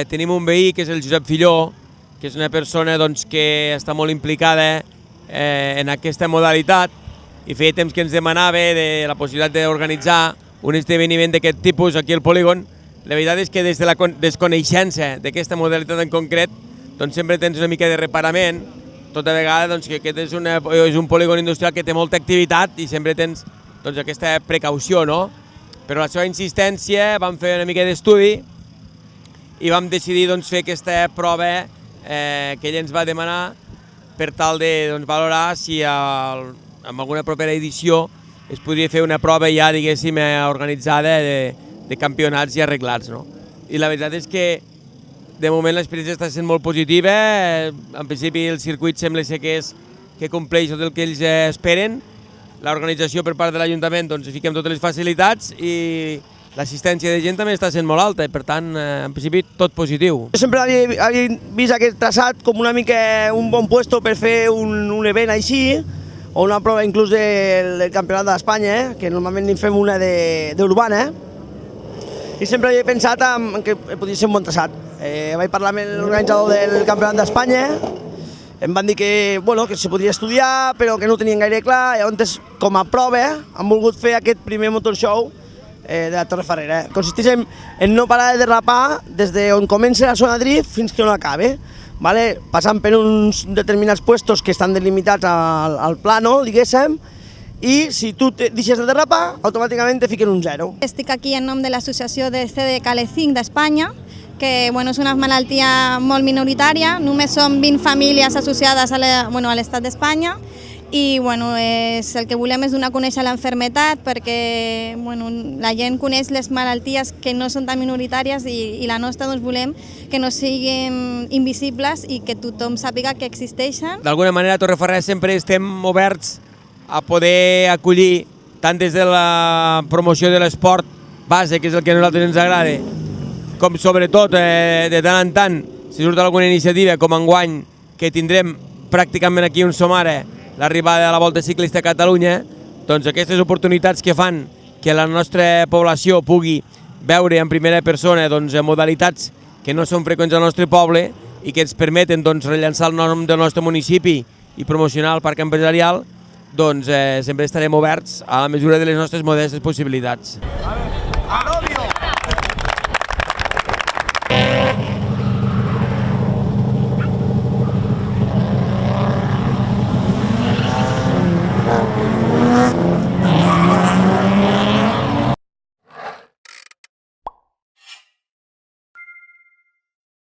Tenim un veí que és el Josep Filló, que és una persona que està molt implicada en aquesta modalitat i feia temps que ens demanava de la possibilitat d'organitzar un esdeveniment d'aquest tipus aquí al polígon. La veritat és que des de la desconeixença d'aquesta modalitat en concret sempre tens una mica de reparament, tota vegada que aquest és un polígon industrial que té molta activitat i sempre tens aquesta precaució, no? Però la seva insistència vam fer una mica d'estudi i vam decidir fer aquesta prova que ell ens va demanar per tal de valorar si en alguna propera edició es podria fer una prova ja, diguéssim, organitzada de campionats i arreglats. I la veritat és que de moment l'experiència està sent molt positiva. En principi el circuit sembla ser que compleix tot el que ells esperen. L'organització per part de l'Ajuntament fiquem totes les facilitats i l'assistència de gent també està sent molt alta, per tant, en principi, tot positiu. Jo sempre havia vist aquest traçat com una mica un bon puesto per fer un event així, o una prova inclús del Campionat d'Espanya, que normalment en fem una d'urbana, i sempre havia pensat que podria ser un bon traçat. Vaig parlar amb l'organitzador del Campionat d'Espanya, em van dir que se podria estudiar, però que no ho tenien gaire clar, llavors com a prova han volgut fer aquest primer motor show de la Torre Ferrera. Consisteix en no parar de derrapar des d'on comença la zona drift fins que no acabe, passant per uns determinats puestos que estan delimitats al plano, diguéssim, i si tu deixes de derrapar, automàticament te fiquen un 0. Estic aquí en nom de l'associació de CDK-5 d'Espanya, que és una malaltia molt minoritària, només són 20 famílies associades a l'estat d'Espanya, i el que volem és donar a conèixer l'enfermetat perquè la gent coneix les malalties que no són tan minoritàries i la nostra volem que no siguin invisibles i que tothom sàpiga que existeixen. D'alguna manera a Torreferrera sempre estem oberts a poder acollir tant des de la promoció de l'esport base, que és el que a nosaltres ens agrada, com sobretot de tant en tant, si surt alguna iniciativa com enguany, que tindrem pràcticament aquí on som ara, l'arribada de la Volta Ciclista a Catalunya, aquestes oportunitats que fan que la nostra població pugui veure en primera persona modalitats que no són freqüents al nostre poble i que ens permeten rellançar el nom del nostre municipi i promocionar el parc empresarial, sempre estarem oberts a la mesura de les nostres modestes possibilitats.